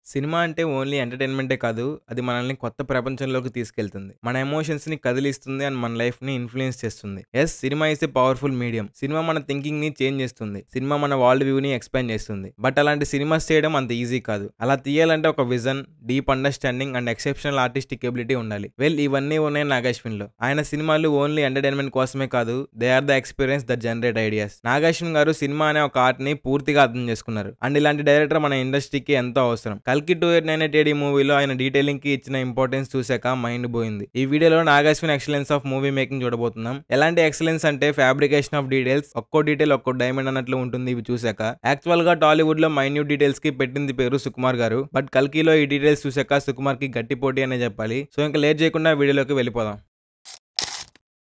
Cinema అంటే only ఎంటర్‌టైన్‌మెంటే కాదు. అది మనల్ని కొత్త ప్రపంచంలోకి తీసుకెళ్తుంది. మన ఎమోషన్స్‌ని కదిలిస్తుంది అండ్ మన లైఫ్‌ని ఇన్‌ఫ్లూయెన్స్ చేస్తుంది. Cinema is a powerful medium. Cinema మన థింకింగ్‌ని చేంజ్ చేస్తుంది. సినిమా మన వరల్డ్ వ్యూని ఎక్స్‌పాండ్ చేస్తుంది. బట్ అలాంటి సినిమాస్ చేయడం అంత ఈజీ కాదు. అలా తీయాలంటే ఒక vision, deep understanding and exceptional artistic ability ఉండాలి. ఇవన్నీ ఉన్నాయి నాగాశ్విన్‌లో. ఆయన సినిమాలు ఓన్లీ ఎంటర్‌టైన్‌మెంట్ కోసమే కాదు. They are the experience that generate ideas. Nag Ashwin గారు సినిమా అనే ఒక ఆర్ట్‌ని పూర్తిగా అర్థం చేసుకున్నారు. అండ్ ఇలాంటి డైరెక్టర్ మన ఇండస్ట్రీకి ఎంతో అవసరం. కల్కి 2898 మూవీలో ఆయన డీటెయిలింగ్ కి ఇచ్చిన ఇంపార్టెన్స్ చూసాక మైండ్ పోయింది. ఈ వీడియోలో Nag Ashwin excellence of movie making చూడబోతున్నాం. ఎలాంటి ఎక్సలెన్స్ అంటే ఫ్యాబ్రికేషన్ ఆఫ్ డీటెయిల్స్, ఒక్కో డీటెయిల్ ఒక్కో డైమండ్ అన్నట్లు ఉంటుంది ఇవి చూసాక. యాక్చువల్ గా టాలీవుడ్ లో మైన్యూట్ డీటెయిల్స్ కి పెట్టింది పేరు సుకుమార్ గారు. బట్ కల్కిలో ఈ డీటెయిల్స్ చూసాక సుకుమార్ కి గట్టి పోటీ అనే చెప్పాలి. సో ఇంకా లేట్ చేయకుండా వీడియోలోకి వెళ్ళిపోదాం.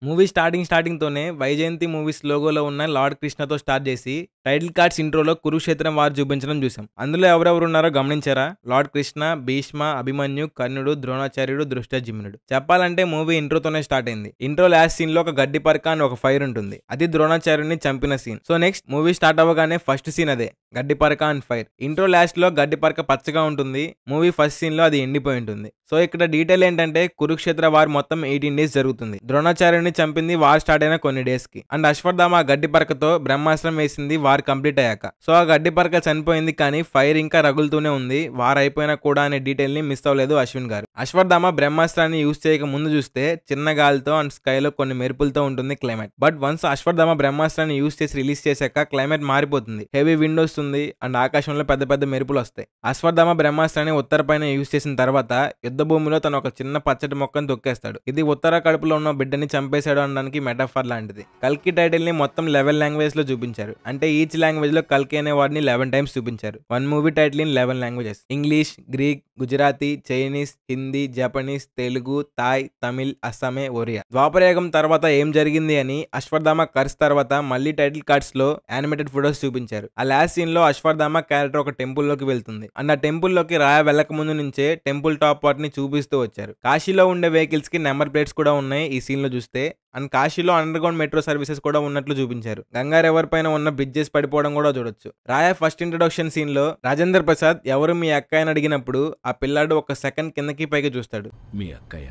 మూవీ స్టార్టింగ్ తోనే వైజయంతి మూవీస్ లోగోలో ఉన్న లార్డ్ కృష్ణతో స్టార్ట్ చేసి టైటిల్ కార్డ్స్ ఇంట్రోలో కురుక్షేత్రం వారు చూపించడం చూసాం. అందులో ఎవరెవరు ఉన్నారో గమనించారా? లార్డ్ కృష్ణ, భీష్మ, అభిమన్యు, కర్ణుడు, ద్రోణాచార్యుడు, దృష్టజిమ్నుడు. చెప్పాలంటే మూవీ ఇంట్రోతోనే స్టార్ట్ అయింది. ఇంట్రో లాస్ట్ సీన్ లో ఒక గడ్డి పరక అని ఒక ఫైర్ ఉంటుంది. అది ద్రోణాచార్యుని చంపిన scene. So next movie start అవ్వగానే ఫస్ట్ సీన్ అదే, గడ్డి పరక అండ్ ఫైర్. ఇంట్రో లాస్ట్ లో గడ్డి పరక పచ్చగా ఉంటుంది. మూవీ ఫస్ట్ సీన్ లో అది ఎండిపోయి ఉంటుంది. సో ఇక్కడ డీటెయిల్ ఏంటంటే కురుక్షేత్ర వార్ మొత్తం 18 days జరుగుతుంది. ద్రోణాచార్యుని చంపింది వార్ స్టార్ట్ అయిన కొన్ని డేస్ కి. అండ్ అశ్వత్థామ ఆ గడ్డి పరకతో బ్రహ్మాస్త్రం వేసింది వార్ కంప్లీట్ అయ్యాక. సో ఆ గడ్డి పరక చనిపోయింది కానీ ఫైర్ ఇంకా రగులుతూనే ఉంది. వార్ అయిపోయినా కూడా అనే డీటెయిల్ ని మిస్ అవ్వలేదు అశ్విన్ గారు. అశ్వత్థామ బ్రహ్మాస్త్రాన్ని యూజ్ చేయక ముందు చూస్తే చిన్న గాలితో అండ్ స్కైలో కొన్ని మెరుపులతో ఉంటుంది క్లైమేట్. బట్ వన్స్ అశ్వత్థామ బ్రహ్మాస్త్రాన్ని యూజ్ చేసి రిలీజ్ చేశాక క్లైమేట్ మారిపోతుంది. హెవీ విండ్ వస్తుంది అండ్ ఆకాశంలో పెద్ద పెద్ద మెరుపులు వస్తాయి. అశ్వత్థామ బ్రహ్మాస్త్రాన్ని ఉత్తర పైన యూజ్ చేసిన తర్వాత యుద్ధ భూమిలో తను ఒక చిన్న పచ్చటి మొక్కను తొక్కేస్తాడు. ఇది ఉత్తర కడుపులో ఉన్న బిడ్డని చంపేశాడు అనడానికి మెటాఫర్ లాంటిది. కల్కి టైటిల్ ని మొత్తం 11 లాంగ్వేజ్ లో చూపించారు. అంటే ఈచ్ లాంగ్వేజ్ లో కల్కి అనే వాడిని 11 times చూపించారు. One movie title in 11 languages: English, Greek, Gujarati, Chinese, Hindi, Japanese, Telugu, Thai, Tamil, Assamese, Oriya. ద్వాపరయుగం తర్వాత ఏం జరిగింది అని అశ్వత్థామ కర్స్ తర్వాత మళ్ళీ టైటిల్ కార్డ్స్ లో యానిమేటెడ్ ఫొటోస్ చూపించారు. ఆ లాస్ట్ సీన్ లో అశ్వత్థామ క్యారెక్టర్ ఒక టెంపుల్ లోకి వెళ్తుంది. అండ్ ఆ టెంపుల్ లోకి రాయ వెళ్ళక ముందు నుంచే టెంపుల్ టాప్ పార్ట్ ని చూపిస్తూ వచ్చారు. కాశీలో ఉండే వెహికల్స్ కి నెంబర్ ప్లేట్స్ కూడా ఉన్నాయి ఈ సీన్ లో చూస్తే. అండ్ కాశీలో అండర్ గ్రౌండ్ మెట్రో సర్వీసెస్ కూడా ఉన్నట్లు చూపించారు. గంగా రివర్ పైన ఉన్న బ్రిడ్జెస్ పడిపోవడం కూడా చూడొచ్చు. రాయ ఫస్ట్ ఇంట్రొడక్షన్ సీన్ లో రాజేంద్ర ప్రసాద్ ఎవరు మీ అక్కయ్య అని అడిగినప్పుడు ఆ పిల్లాడు ఒక సెకండ్ కిందకి పైకి చూస్తాడు. మీ అక్కయ్య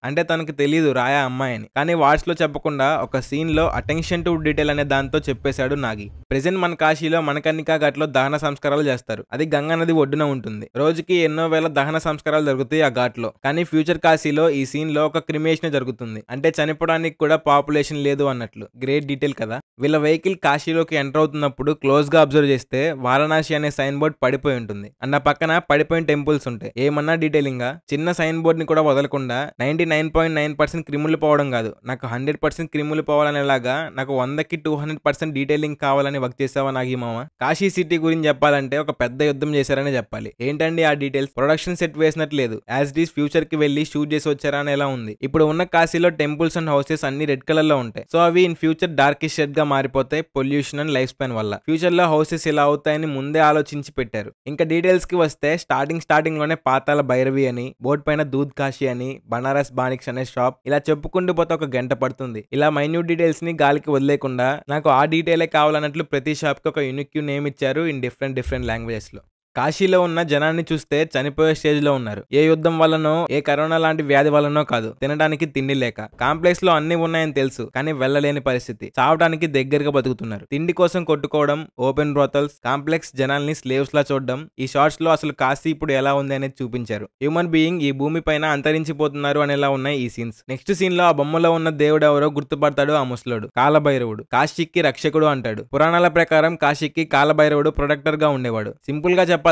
అంటే తనకు తెలియదు రాయ అమ్మాయి అని. కానీ వాట్స్ లో చెప్పకుండా ఒక సీన్ లో అటెన్షన్ టు డీటెయిల్ అనే దాంతో చెప్పేశాడు నాగి. ప్రెసెంట్ మన కాశీలో మణకర్ణికా ఘాట్లో దహన సంస్కారాలు చేస్తారు. అది గంగా నది ఒడ్డున ఉంటుంది. రోజుకి ఎన్నో వేల దహన సంస్కారాలు జరుగుతాయి ఆ ఘాట్లో. కానీ ఫ్యూచర్ కాశీలో ఈ సీన్ లో ఒక క్రిమేషన్ జరుగుతుంది. అంటే చనిపోవడానికి కూడా పాపులేషన్ లేదు అన్నట్లు. గ్రేట్ డీటెయిల్ కదా. వీళ్ళ వెహికల్ కాశీలోకి ఎంటర్ అవుతున్నప్పుడు క్లోజ్ గా అబ్జర్వ్ చేస్తే వారణాసి అనే సైన్ బోర్డ్ పడిపోయి ఉంటుంది. అండ్ ఆ పక్కన పడిపోయిన టెంపుల్స్ ఉంటాయి. ఏమన్నా డీటెయిలింగ్ గా చిన్న సైన్ బోర్డ్ ని కూడా వదలకుండా 99.9% క్రిములు పోవడం కాదు, నాకు 100% క్రిములు పోవాలనేలాగా నాకు 100కి 200% డీటెయిలింగ్ కావాలని వర్క్ చేసావా నాగి మామ. కాశీ సిటీ గురించి చెప్పాలంటే ఒక పెద్ద యుద్ధం చేశారని చెప్పాలి. ఏంటండి ఆ డీటెయిల్స్? ప్రొడక్షన్ సెట్ వేసినట్లేదు. యాజ్ ఇట్ ఈస్ ఫ్యూచర్ కి వెళ్లి షూట్ చేసి వచ్చారా అని ఎలా ఉంది. ఇప్పుడు ఉన్న కాశీలో టెంపుల్స్ అండ్ హౌసెస్ అన్ని రెడ్ కలర్ లో ఉంటాయి. సో అవి ఇన్ ఫ్యూచర్ డార్కిష్ రెడ్ గా మారిపోతాయి పొల్యూషన్ అండ్ లైఫ్ స్పాన్ వల్ల. ఫ్యూచర్ లో హౌసెస్ ఇలా అవుతాయని ముందే ఆలోచించి పెట్టారు. ఇంకా డీటెయిల్స్ కి వస్తే స్టార్టింగ్ లోనే పాతాల భైరవి అని, బోర్డు పైన దూద్ కాశీ అని, బనారస్ బానిక్స్ అనే షాప్, ఇలా చెప్పుకుంటూ పోతే ఒక గంట పడుతుంది. ఇలా మైన్యూట్ డీటెయిల్స్ ని గాలికి వదిలేకుండా నాకు ఆ డీటెయిలే కావాలన్నట్లు ప్రతి షాప్ కి ఒక యూనిక్ నేమ్ ఇచ్చారు ఇన్ డిఫరెంట్ లాంగ్వేజెస్ లో. కాశీలో ఉన్న జనాన్ని చూస్తే చనిపోయే స్టేజ్ లో ఉన్నారు. ఏ యుద్ధం వల్లనో, ఏ కరోనా లాంటి వ్యాధి వల్లనో కాదు, తినడానికి తిండి లేక. కాంప్లెక్స్ లో అన్ని ఉన్నాయని తెలుసు కానీ వెళ్ళలేని పరిస్థితి. చావడానికి దగ్గరగా బతుకుతున్నారు. తిండి కోసం కొట్టుకోవడం, ఓపెన్ బ్రోతల్స్, కాంప్లెక్స్ జనాల్ని స్లేవ్స్ లా చూడడం. ఈ షార్ట్స్ లో అసలు కాశీ ఇప్పుడు ఎలా ఉంది అనేది చూపించారు. హ్యూమన్ బీయింగ్ ఈ భూమి పైన అంతరించిపోతున్నారు అనేలా ఉన్నాయి ఈ సీన్స్. నెక్స్ట్ సీన్ లో ఆ బొమ్మలో ఉన్న దేవుడు ఎవరో గుర్తుపడతాడు ఆ ముసలోడు. కాలభైరవుడు. కాశీకి రక్షకుడు అంటాడు. పురాణాల ప్రకారం కాశీకి కాలభైరవుడు ప్రొటెక్టర్ గా ఉండేవాడు. సింపుల్ గా చెప్పాలంటే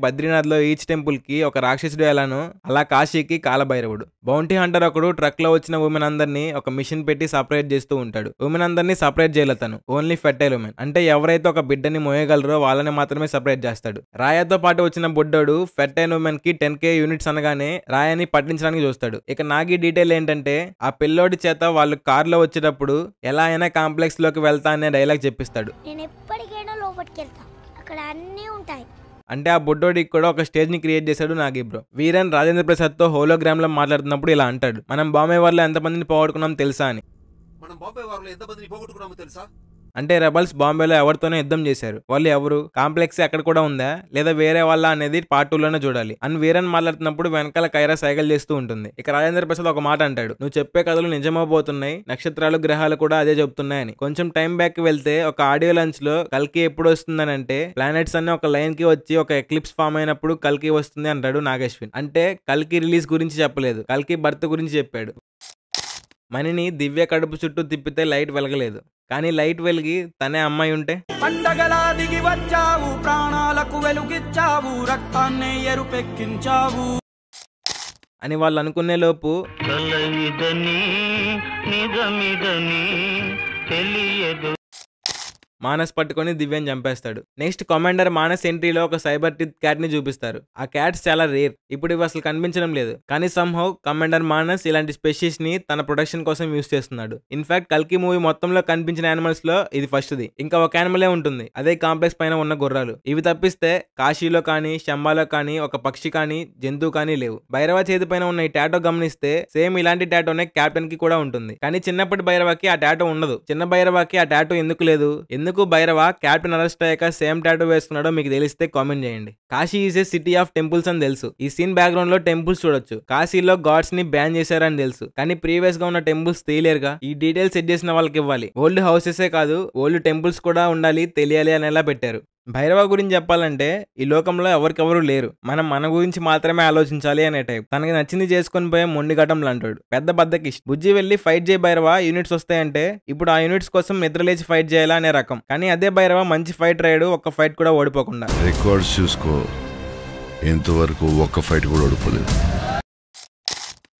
బద్రీనాథ్ లో ఈచ్ టెంపుల్ కి ఒక రాక్షసుడు ఎలానో అలా కాశీకి కాలభైరవుడు. బౌంటీ హంటర్ ఒకడు ట్రక్ లో వచ్చిన ఉమెన్ అందరినీ ఒక మిషన్ పెట్టి సపరేట్ చేస్తూ ఉంటాడు. ఉమెన్ అందరినీ సపరేట్ చేయలేతను, ఓన్లీ ఫెర్టైల్ ఉమెన్. అంటే ఎవరైతే ఒక బిడ్డని మోయగలరో వాళ్ళని మాత్రమే సపరేట్ చేస్తాడు. రాయతో పాటు వచ్చిన బుడ్డోడు ఫెర్టైల్ ఉమెన్ కి 10K యూనిట్స్ అనగానే రాయని పట్టించడానికి చూస్తాడు. ఇక నాగి డీటెయిల్ ఏంటంటే ఆ పిల్లోడి చేత వాళ్ళు కార్ లో వచ్చేటప్పుడు ఎలా అయినా కాంప్లెక్స్ లోకి వెళ్తా అనే డైలాగ్ చెప్పిస్తాడు. నేను ఎప్పటికైనా లోపలికి వెళ్తా, అక్కడ అన్నీ ఉంటాయి. అంటే ఆ బుడ్డోడికి కూడా ఒక స్టేజ్ ని క్రియేట్ చేశాడు నాగి బ్రో. వీరన్ రాజేంద్ర ప్రసాద్ తో హోలోగ్రామ్ లో మాట్లాడుతున్నప్పుడు ఇలా అంటాడు, మనం బాంబే వారిలో ఎంతమందిని పోగొట్టుకున్నాం తెలుసా అని. మనం బాంబే వారిలో ఎంతమందిని పోగొట్టుకున్నామో తెలుసా? అంటే రెబల్స్ బాంబేలో ఎవరితోనో యుద్ధం చేశారు. వాళ్ళు ఎవరు, కాంప్లెక్స్ అక్కడ కూడా ఉందా లేదా వేరే వాళ్ళ అనేది పార్ట్ 2 లోనే చూడాలి అని వీరన్ మాట్లాడుతున్నప్పుడు వెనకాల కైరా సైకిల్ చేస్తూ ఉంటుంది. ఇక రాజేంద్ర ప్రసాద్ ఒక మాట అంటాడు, నువ్వు చెప్పే కథలు నిజమైపోతున్నాయి, నక్షత్రాలు గ్రహాలు కూడా అదే చెప్తున్నాయని. కొంచెం టైం బ్యాక్ వెళ్తే ఒక ఆడియో లంచ్ లో కల్కి ఎప్పుడు వస్తుందని అంటే ప్లానెట్స్ అన్ని ఒక లైన్ కి వచ్చి ఒక ఎక్లిప్స్ ఫామ్ అయినప్పుడు కల్కి వస్తుంది అంటాడు నాగేశ్విన్. అంటే కల్కి రిలీజ్ గురించి చెప్పలేదు, కల్కి బర్త్ గురించి చెప్పాడు. మణిని దివ్య కడుపు చుట్టూ తిప్పితే లైట్ వెలగలేదు, కానీ లైట్ వెలిగి తనే అమ్మాయి ఉంటే పండగలా దిగి వచ్చావు, ప్రాణాలకు వెలుగిచ్చావు, రక్తాన్ని ఎరుపెక్కించావు అని వాళ్ళు అనుకునే లోపు మానస్ పట్టుకొని దివ్యని చంపేస్తాడు. నెక్స్ట్ కమాండర్ మానస్ ఎంట్రీలో ఒక సైబర్ టిత్ క్యాట్ ని చూపిస్తారు. ఆ క్యాట్స్ చాలా రేర్, ఇప్పుడు ఇవి అసలు కనిపించడం లేదు. కానీ సమ్హౌ కమాండర్ మానస్ ఇలాంటి స్పెషీస్ ని తన ప్రొడక్షన్ కోసం యూస్ చేస్తున్నాడు. ఇన్ఫాక్ట్ కల్కి మూవీ మొత్తంలో కనిపించిన యానిమల్స్ లో ఇది ఫస్ట్ది. ఇంకా ఒక యానిమలే ఉంటుంది, అదే కాంప్లెక్స్ పైన ఉన్న గుర్రాలు. ఇవి తప్పిస్తే కాశీలో కానీ శంబాలో కానీ ఒక పక్షి కానీ జంతువు కానీ లేవు. భైరవ చేతి పైన ఉన్న ఈ టాటో గమనిస్తే సేమ్ ఇలాంటి టాటోనే కెప్టెన్ కి కూడా ఉంటుంది. కానీ చిన్నప్పటి భైరవకి ఆ టాటో ఉండదు. చిన్న భైరవకి ఆ టాటో ఎందుకు లేదు, ఎందుకు భైరవ కెప్టెన్ అరెస్ట్ అయ్యాక సేమ్ టాటో వేసుకున్నాడో మీకు తెలిస్తే కామెంట్ చేయండి. Kashi is a city of temples అని తెలుసు. ఈ సీన్ బ్యాక్గ్రౌండ్ లో టెంపుల్స్ చూడొచ్చు. కాశీలో గాడ్స్ ని బ్యాన్ చేశారని తెలుసు, కానీ ప్రీవియస్ గా ఉన్న టెంపుల్స్ తెలియరుగా. ఈ డీటెయిల్స్ సెట్ చేసిన వాళ్ళకి ఇవ్వాలి. ఓల్డ్ హౌసెసే కాదు, ఓల్డ్ టెంపుల్స్ కూడా ఉండాలి, తెలియాలి అనేలా పెట్టారు. భైరవ గురించి చెప్పాలంటే ఈ లోకంలో ఎవరికెవరు లేరు, మనం మన గురించి మాత్రమే ఆలోచించాలి అనే టైప్. తనకి నచ్చింది చేసుకొని పోయే మొండిఘటంలు అంటాడు. పెద్ద బద్దకి బుజ్జి వెళ్ళి ఫైట్ చేయి భైరవ, యూనిట్స్ వస్తాయంటే ఇప్పుడు ఆ యూనిట్స్ కోసం నిద్రలేచి ఫైట్ చేయాలా అనే రకం. కానీ అదే భైరవ మంచి ఫైట్ రాయడు, ఒక్క ఫైట్ కూడా ఓడిపోకుండా. రికార్డ్స్ చూసుకో, ఇంతవరకు ఒక్క ఫైట్ కూడా ఓడిపోలేదు.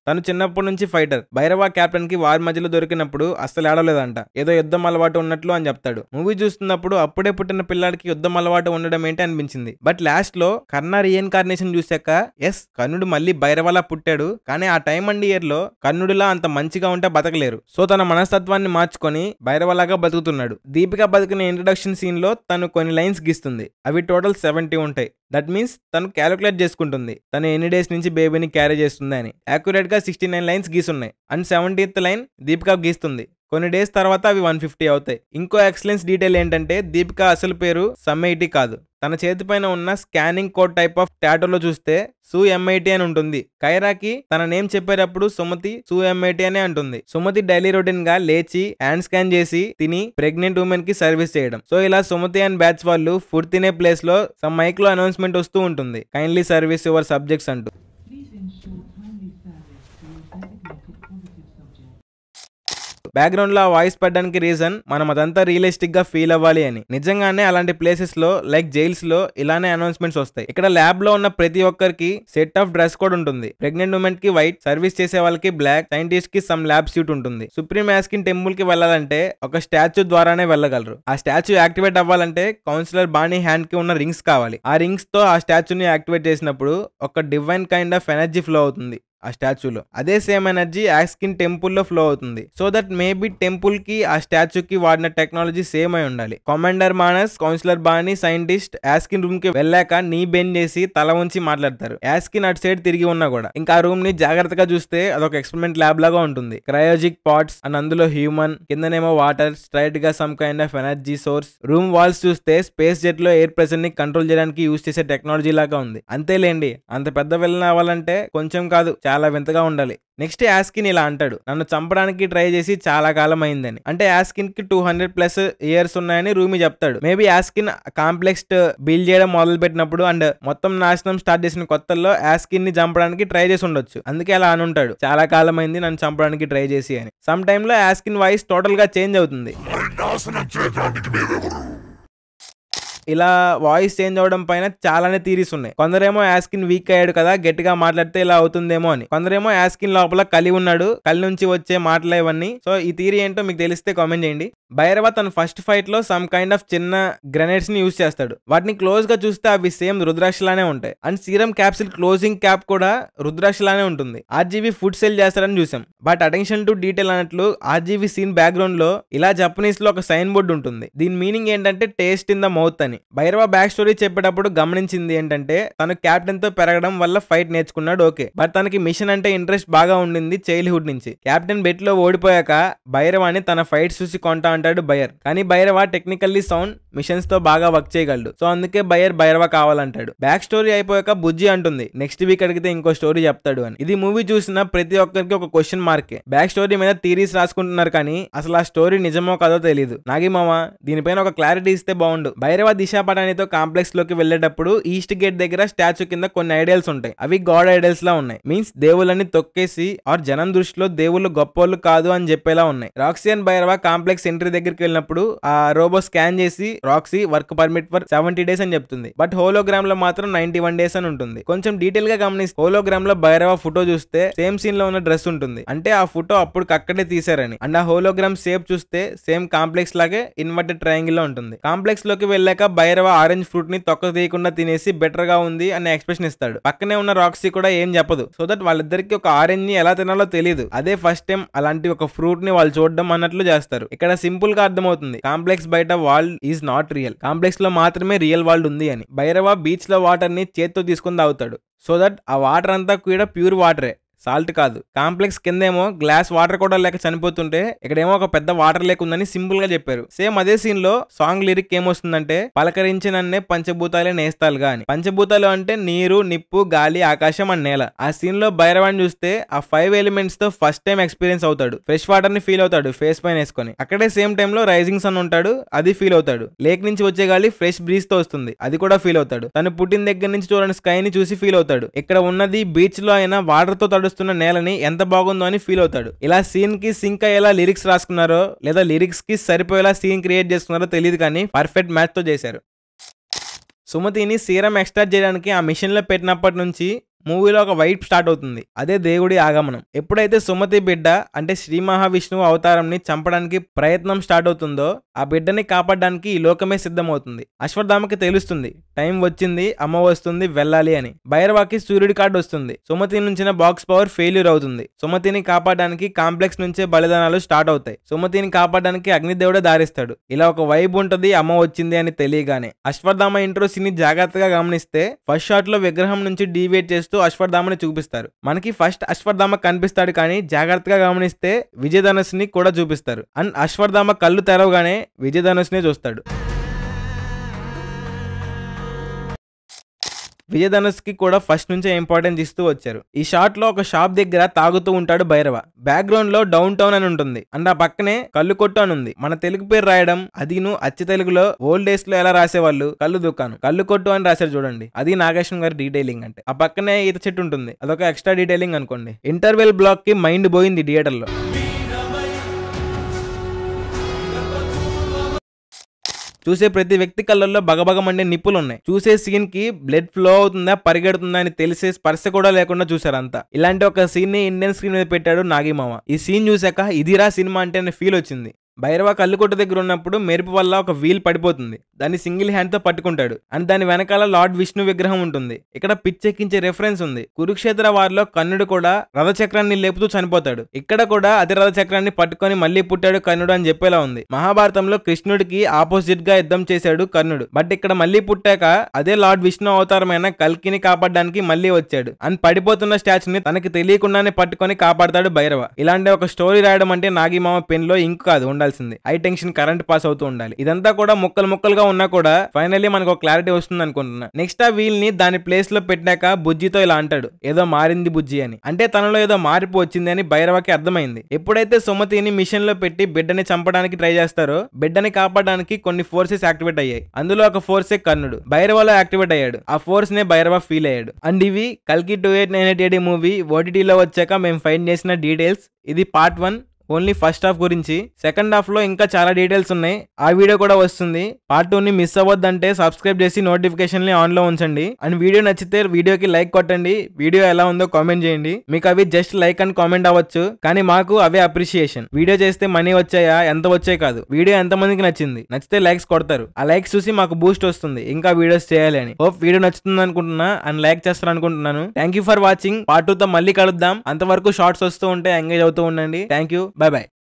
తను చిన్నప్పటి నుంచి ఫైటర్. భైరవ కెప్టెన్ కి వారి మధ్యలో దొరికినప్పుడు అస్సలు ఆడలేదంట, ఏదో యుద్ధం అలవాటు ఉన్నట్లు అని చెప్తాడు. మూవీ చూస్తున్నప్పుడు అప్పుడే పుట్టిన పిల్లాడికి యుద్ధం అలవాటు ఉండడం ఏంటి అనిపించింది. బట్ లాస్ట్ లో కర్ణ రీఎన్కార్నేషన్ చూసాక ఎస్ కర్ణుడు మళ్ళీ భైరవలా పుట్టాడు, కానీ ఆ టైం అండ్ ఇయర్ లో కర్ణుడిలా అంత మంచిగా ఉంటే బతకలేరు. సో తన మనస్తత్వాన్ని మార్చుకొని భైరవలాగా బతుకుతున్నాడు. దీపిక బతికిన ఇంట్రడక్షన్ సీన్ లో తను కొన్ని లైన్స్ గీస్తుంది. అవి టోటల్ 70 ఉంటాయి. దట్ మీన్స్ తను క్యాలిక్యులేట్ చేసుకుంటుంది తను ఎన్ని డేస్ నుంచి బేబీని క్యారీ చేస్తుంది అని. యాక్యురేట్ గా 69 లైన్స్ గీసున్నాయి అండ్ 70th లైన్ దీపిక గీస్తుంది. కొన్ని డేస్ తర్వాత అవి 150 అవుతాయి. ఇంకో ఎక్సలెన్స్ డీటెయిల్ ఏంటంటే దీపిక అసలు పేరు సమ్ఐటి కాదు. తన చేతిపైన ఉన్న స్కానింగ్ కోడ్ టైప్ ఆఫ్ టాటోలో చూస్తే సు ఎంఐటి అని ఉంటుంది. కైరాకి తన నేమ్ చెప్పేటప్పుడు సుమతి సు ఎంఐటి అనే అంటుంది. సుమతి డైలీ రొటీన్ గా లేచి హ్యాండ్ స్కాన్ చేసి తిని ప్రెగ్నెంట్ ఉమెన్ కి సర్వీస్ చేయడం. సో ఇలా సుమతి అండ్ బ్యాచ్ వాళ్ళు ఫుడ్ తినే ప్లేస్ లో సమ్ మైక్ లో అనౌన్స్మెంట్ వస్తూ ఉంటుంది, కైండ్లీ సర్వీస్ యువర్ సబ్జెక్ట్స్ అంటూ. బ్యాక్గ్రౌండ్ లో వాయిస్ పడడానికి రీజన్ మనం అదంతా రియలిస్టిక్ గా ఫీల్ అవ్వాలి అని. నిజంగానే అలాంటి ప్లేసెస్ లో లైక్ జైల్స్ లో ఇలానే అనౌన్స్మెంట్స్ వస్తాయి. ఇక్కడ ల్యాబ్ లో ఉన్న ప్రతి ఒక్కరికి సెట్ ఆఫ్ డ్రెస్ కోడ్ ఉంటుంది. ప్రెగ్నెంట్ ఉమెన్ కి వైట్, సర్వీస్ చేసే వాళ్ళకి బ్లాక్, సైంటిస్ట్ కి సమ్ ల్యాబ్ సూట్ ఉంటుంది. సుప్రీం యాస్కిన్ టెంపుల్ కి వెళ్ళాలంటే ఒక స్టాచ్యూ ద్వారానే వెళ్ళగలరు. ఆ స్టాచ్యూ యాక్టివేట్ అవ్వాలంటే కౌన్సిలర్ బానీ హ్యాండ్ కి ఉన్న రింగ్స్ కావాలి. ఆ రింగ్స్ తో ఆ స్టాచ్యూని యాక్టివేట్ చేసినప్పుడు ఒక divine kind of energy flow అవుతుంది ఆ స్టాచ్యూలో. అదే సేమ్ ఎనర్జీ యాస్కిన్ టెంపుల్లో ఫ్లో అవుతుంది. సో దట్ మేబీ టెంపుల్ కి ఆ స్టాచ్యూకి వాడిన టెక్నాలజీ సేమ్ అయి ఉండాలి. Commander Manas, councillor Bani, scientist Yaskin room కి వెళ్ళాక నీ బెండ్ చేసి తల ఉంచి మాట్లాడతారు. యాస్కిన్ అటు సైడ్ తిరిగి ఉన్నా కూడా. ఇంకా ఆ రూమ్ ని జాగ్రత్తగా చూస్తే అదొక ఎక్స్పెరిమెంట్ ల్యాబ్ లాగా ఉంటుంది. క్రయోజిక్ పాట్స్ అండ్ అందులో హ్యూమన్, కిందనేమో వాటర్, స్ట్రైట్ గా some kind of energy source. Room walls చూస్తే స్పేస్ జెట్ లో ఎయిర్ ప్రెషర్ ని కంట్రోల్ చేయడానికి యూజ్ చేసే టెక్నాలజీ లాగా ఉంది. అంతేలేండి, అంత పెద్ద విలన్ అవ్వాలంటే కొంచెం కాదు చాలా వింతగా ఉండాలి. నెక్స్ట్ యాస్కిన్ ఇలా అంటాడు, నన్ను చంపడానికి ట్రై చేసి చాలా కాలం అయిందని. అంటే యాస్కిన్ కి 200+ ఇయర్స్ ఉన్నాయని రూమీ చెప్తాడు. మేబీ యాస్కిన్ కాంప్లెక్స్ బిల్డ్ చేయడం మొదలు పెట్టినప్పుడు అండ్ మొత్తం నాశనం స్టార్ట్ చేసిన కొత్తల్లో యాస్కిన్ ని చంపడానికి ట్రై చేసి ఉండొచ్చు. అందుకే అలా అనుంటాడు, చాలా కాలం అయింది నన్ను చంపడానికి ట్రై చేసి అని. సమ్ టైమ్ లో యాస్కిన్ వాయిస్ టోటల్ గా చేంజ్ అవుతుంది. ఇలా వాయిస్ చేంజ్ అవడం పైన చాలానే థీరీస్ ఉన్నాయి. కొందరేమో యాస్కిన్ వీక్ అయ్యాడు కదా, గట్టిగా మాట్లాడితే ఇలా అవుతుందేమో అని. కొందరేమో యాస్కిన్ లోపల కలి ఉన్నాడు, కలి నుంచి వచ్చే మాటలు ఇవన్నీ. సో ఈ థీరీ ఏంటో మీకు తెలిస్తే కామెంట్ చేయండి. భైరవ తన ఫస్ట్ ఫైట్ లో సమ్ కైండ్ ఆఫ్ చిన్న గ్రెనేడ్స్ ని యూజ్ చేస్తాడు. వాటిని క్లోజ్ గా చూస్తే అవి సేమ్ రుద్రాక్షలానే ఉంటాయి. And serum capsule closing cap కూడా రుద్రాక్షలానే ఉంటుంది. ఆర్జీవి ఫుడ్ సెల్ చేస్తారని చూసాం. బట్ అటెన్షన్ టు డీటెయిల్ అన్నట్లు ఆర్జీవి సీన్ బ్యాక్గ్రౌండ్ లో ఇలా జపనీస్ లో ఒక సైన్ బోర్డు ఉంటుంది. దీని మీనింగ్ ఏంటంటే టేస్ట్ ఇన్ ద మౌత్ అని. భైరవ బ్యాక్ స్టోరీ చెప్పేటప్పుడు గమనించింది ఏంటంటే తను కెప్టెన్ తో పెరగడం వల్ల ఫైట్ నేర్చుకున్నాడు, ఓకే. బట్ తనకి మిషన్ అంటే ఇంట్రెస్ట్ బాగా ఉండింది చైల్డ్హుడ్ నుంచి. కెప్టెన్ బెట్ లో ఓడిపోయాక భైరవాని తన ఫైట్స్ చూసి కొంటా అంటాడు బయర్. కానీ భైరవ టెక్నికల్లీ సౌండ్ మిషన్స్ తో బాగా వర్క్ చేయగలడు. సో అందుకే భైరవ కావాలంటాడు. బ్యాక్ స్టోరీ అయిపోయాక బుజ్జి అంటుంది నెక్స్ట్ వీక్ అడిగితే ఇంకో స్టోరీ చెప్తాడు అని. ఇది మూవీ చూసిన ప్రతి ఒక్కరికి ఒక క్వశ్చన్ మార్కే. బ్యాక్ స్టోరీ మీద థీరీస్ రాసుకుంటున్నారు కానీ అసలు ఆ స్టోరీ నిజమో కాదో తెలియదు. నాగిమామ దీనిపైన ఒక క్లారిటీ ఇస్తే బాగుండు. భైరవ దిశా పటానితో కాంప్లెక్స్ లోకి వెళ్ళేటప్పుడు ఈస్ట్ గేట్ దగ్గర స్టాచ్యూ కింద కొన్ని ఐడియల్స్ ఉంటాయి. అవి గాడ్ ఐడియల్స్ లా ఉన్నాయి. మీన్స్ దేవుళ్ళని తొక్కేసి ఆర్ జనం దృష్టిలో దేవుళ్ళు గొప్పోళ్ళు కాదు అని చెప్పేలా ఉన్నాయి. Roxy and Bhairava complex entry దగ్గరికి వెళ్ళినప్పుడు ఆ రోబో స్కాన్ చేసి Roxy work permit for 70 days అని చెప్తుంది. బట్ హోలోగ్రామ్ లో మాత్రం 91 days అని ఉంటుంది. కొంచెం డీటెయిల్ గా గమనిస్తే హోలోగ్రామ్ లో భైరవ ఫోటో చూస్తే సేమ్ సీన్ లో ఉన్న డ్రెస్ ఉంటుంది. అంటే ఆ ఫోటో అప్పుడు అక్కడే తీసారని. అండ్ ఆ హోలోగ్రామ్ షేప్ చూస్తే సేమ్ కాంప్లెక్స్ లాగే ఇన్వర్టెడ్ ట్రయాంగిల్ లో ఉంటుంది. కాంప్లెక్స్ లోకి వెళ్ళాక భైరవ ఆరెంజ్ ఫ్రూట్ ని తొక్క తీయకుండా తినేసి బెటర్ గా ఉంది అనే ఎక్స్ప్రెషన్ ఇస్తాడు. పక్కనే ఉన్న రాక్సీ కూడా ఏం చెప్పదు. సో దట్ వాళ్ళిద్దరికి ఒక ఆరెంజ్ ని ఎలా తినాలో తెలియదు. అదే ఫస్ట్ టైం అలాంటి ఒక ఫ్రూట్ ని వాళ్ళు చూడడం అన్నట్లు చేస్తారు. ఇక్కడ సింపుల్ గా అర్థమవుతుంది కాంప్లెక్స్ బయట world is not real, complex లో మాత్రమే రియల్ వరల్డ్ ఉంది అని. భైరవ బీచ్ లో వాటర్ ని చేత్తో తీసుకుని తాగుతాడు. సో దట్ ఆ వాటర్ అంతా కూడా ప్యూర్ వాటరే, సాల్ట్ కాదు. కాంప్లెక్స్ కిందేమో గ్లాస్ వాటర్ కూడా లేక చనిపోతుంటే ఇక్కడేమో ఒక పెద్ద వాటర్ లేక్ ఉందని సింపుల్ గా చెప్పారు. సేమ్ అదే సీన్ లో సాంగ్ లిరిక్ ఏమొస్తుందంటే పలకరించి నన్నే పంచభూతాలే నేస్తాలుగా అని. పంచభూతాలు అంటే నీరు, నిప్పు, గాలి, ఆకాశం అండ్ నేల. ఆ సీన్ లో భైరవాన్ని చూస్తే ఆ 5 ఎలిమెంట్స్ తో ఫస్ట్ టైం ఎక్స్పీరియన్స్ అవుతాడు. ఫ్రెష్ వాటర్ ని ఫీల్ అవుతాడు ఫేస్ పైన వేసుకొని. అక్కడే సేమ్ టైం లో రైజింగ్ సన్ ఉంటాడు, అది ఫీల్ అవుతాడు. లేక్ నుంచి వచ్చే గాలి ఫ్రెష్ బ్రీజ్ తో వస్తుంది, అది కూడా ఫీల్ అవుతాడు. తను పుట్టిన దగ్గర నుంచి చూడని స్కై ని చూసి ఫీల్ అవుతాడు. ఇక్కడ ఉన్నది బీచ్ లో అయినా వాటర్ తో తడుస్తున్న నేలని ఎంత బాగుందో అని ఫీల్ అవుతాడు. ఇలా సీన్ కి సింక్ అయ్యేలా లిరిక్స్ రాసుకున్నారో లేదా లిరిక్స్ కి సరిపోయేలా సీన్ క్రియేట్ చేసుకున్నారో తెలియదు కానీ పర్ఫెక్ట్ మ్యాచ్ తో చేశారు. సుమతిని సీరం ఎక్స్ట్రాక్ట్ చేయడానికి ఆ మిషన్ లో పెట్టినప్పటి నుంచి మూవీలో ఒక వైప్ స్టార్ట్ అవుతుంది. అదే దేవుడి ఆగమనం. ఎప్పుడైతే సుమతి బిడ్డ అంటే శ్రీ మహావిష్ణువు అవతారంని చంపడానికి ప్రయత్నం స్టార్ట్ అవుతుందో ఆ బిడ్డని కాపాడడానికి ఈ లోకమే సిద్ధమవుతుంది. అశ్వత్థామకి తెలుస్తుంది టైం వచ్చింది, అమ్మ వస్తుంది, వెళ్ళాలి అని. భైరవకి సూర్యుడి కార్డు వస్తుంది. సుమతి నుంచిన బాక్స్ పవర్ ఫెయిల్యూర్ అవుతుంది. సుమతిని కాపాడడానికి కాంప్లెక్స్ నుంచే బలిదానాలు స్టార్ట్ అవుతాయి. సుమతిని కాపాడడానికి అగ్నిదేవుడే దారిస్తాడు. ఇలా ఒక వైబ్ ఉంటది అమ్మ వచ్చింది అని తెలియగానే. అశ్వత్థామ ఇంట్రో సీన్ జాగ్రత్తగా గమనిస్తే ఫస్ట్ షాట్ లో విగ్రహం నుంచి డీవియేట్ చేస్తూ అశ్వత్థామని చూపిస్తారు. మనకి ఫస్ట్ అశ్వత్థామ కనిపిస్తాడు కానీ జాగ్రత్తగా గమనిస్తే విజయధనుస్ని కూడా చూపిస్తారు. అండ్ అశ్వత్థామ కళ్ళు తెరవగానే విజయధనుస్నే చూస్తాడు. విజయధనుస్ కి కూడా ఫస్ట్ నుంచే ఇంపార్టెన్స్ ఇస్తూ వచ్చారు. ఈ షాట్ లో ఒక షాప్ దగ్గర తాగుతూ ఉంటాడు భైరవ. బ్యాక్గ్రౌండ్ లో డౌన్ టౌన్ అని ఉంటుంది. అండ్ ఆ పక్కనే కళ్ళు కొట్టు అని ఉంది. మన తెలుగు పేరు రాయడం అదిను అచ్చ తెలుగులో ఓల్డ్ డేస్ లో ఎలా రాసేవాళ్ళు కళ్ళు దుకాణం, కళ్ళు కొట్టు అని రాశారు చూడండి. అది నాగేశ్వరం గారి డీటెయిలింగ్. అంటే ఆ పక్కనే ఈత చెట్టు ఉంటుంది, అదొక ఎక్స్ట్రా డీటెయిలింగ్ అనుకోండి. ఇంటర్వెల్ బ్లాక్ కి మైండ్ పోయింది థియేటర్ లో. చూసే ప్రతి వ్యక్తి కళ్ళల్లో బగబగమండే నిప్పులు ఉన్నాయి. చూసే సీన్ కి బ్లడ్ ఫ్లో అవుతుందా పరిగెడుతుందా అని తెలిసే స్పర్శ కూడా లేకుండా చూసారు అంతా. ఇలాంటి ఒక సీన్ ని ఇండియన్ స్క్రీన్ మీద పెట్టాడు నాగిమామ. ఈ సీన్ చూసాక ఇదిరా సినిమా అంటే అనే ఫీల్ వచ్చింది. భైరవ కళ్ళుకొట్టు దగ్గర ఉన్నప్పుడు మెరుపు వల్ల ఒక వీల్ పడిపోతుంది. దాన్ని సింగిల్ హ్యాండ్ తో పట్టుకుంటాడు. అండ్ దాని వెనకాల లార్డ్ విష్ణు విగ్రహం ఉంటుంది. ఇక్కడ పిచ్చెక్కించే రెఫరెన్స్ ఉంది. కురుక్షేత్ర వారిలో కర్ణుడు కూడా రథచక్రాన్ని లేపుతూ చనిపోతాడు. ఇక్కడ కూడా అదే రథచక్రాన్ని పట్టుకొని మళ్ళీ పుట్టాడు కర్ణుడు అని చెప్పేలా ఉంది. మహాభారతంలో కృష్ణుడికి ఆపోజిట్ గా యుద్ధం చేశాడు కర్ణుడు. బట్ ఇక్కడ మళ్ళీ పుట్టాక అదే లార్డ్ విష్ణు అవతారమైన కల్కిని కాపాడడానికి మళ్ళీ వచ్చాడు. అండ్ పడిపోతున్న స్టాచ్యూని తనకి తెలియకుండానే పట్టుకొని కాపాడతాడు భైరవ. ఇలాంటి ఒక స్టోరీ రాయడం అంటే నాగిమామ పెన్ లో ఇంక్ కాదు ఉండాల్సింది. హై టెన్షన్ కరెంట్ పాస్ అవుతూ ఉండాలి. ఇదంతా కూడా ముక్కలు ముక్కలుగా ఉన్నా కూడా ఫైనల్లీ మనకు ఒక క్లారిటీ వస్తుంది అనుకుంటున్నా. నెక్స్ట్ ఆ వీల్ ని దాని ప్లేస్ లో పెట్టాక బుజ్జితో ఇలా అంటాడు, ఏదో మారింది బుజ్జి అని. అంటే తనలో ఏదో మార్పు వచ్చింది అని భైరవకి అర్థమైంది. ఎప్పుడైతే సుమతిని మిషన్ లో పెట్టి బిడ్డని చంపడానికి ట్రై చేస్తారో బిడ్డని కాపాడడానికి కొన్ని ఫోర్సెస్ యాక్టివేట్ అయ్యాయి. అందులో ఒక ఫోర్సే కర్ణుడు భైరవలో యాక్టివేట్ అయ్యాడు. ఆ ఫోర్స్ నే భైరవ ఫీల్ అయ్యాడు. అండ్ ఇవి కల్కి 2898 మూవీ ఓటీటీలో వచ్చాక మేము ఫైండ్ చేసిన డీటెయిల్స్. ఇది పార్ట్ 1 ఓన్లీ ఫస్ట్ హాఫ్ గురించి. సెకండ్ హాఫ్ లో ఇంకా చాలా డీటెయిల్స్ ఉన్నాయి, ఆ వీడియో కూడా వస్తుంది. పార్ట్ 2 ని మిస్ అవ్వద్దంటే సబ్స్క్రైబ్ చేసి నోటిఫికేషన్ ఆన్ లో ఉంచండి. అండ్ వీడియో నచ్చితే వీడియోకి లైక్ కొట్టండి. వీడియో ఎలా ఉందో కామెంట్ చేయండి. మీకు అవి జస్ట్ లైక్ అండ్ కామెంట్ అవ్వచ్చు, కానీ మాకు అవే అప్రిషియేషన్. వీడియో చేస్తే మనీ వచ్చాయా ఎంత వచ్చాయి కాదు, వీడియో ఎంత మందికి నచ్చింది. నచ్చితే లైక్స్ కొడతారు. ఆ లైక్స్ చూసి మాకు బూస్ట్ వస్తుంది ఇంకా వీడియోస్ చేయాలి అని. హోప్ వీడియో నచ్చుతుంది అనుకుంటున్నా అండ్ లైక్ చేస్తారు అనుకుంటున్నాను. Thank you for watching. Part 2 తో మళ్ళీ కలుద్దాం. అంతవరకు షార్ట్స్ వస్తూ ఉంటే ఎంగేజ్ అవుతూ ఉండండి. Thank you. Bye bye.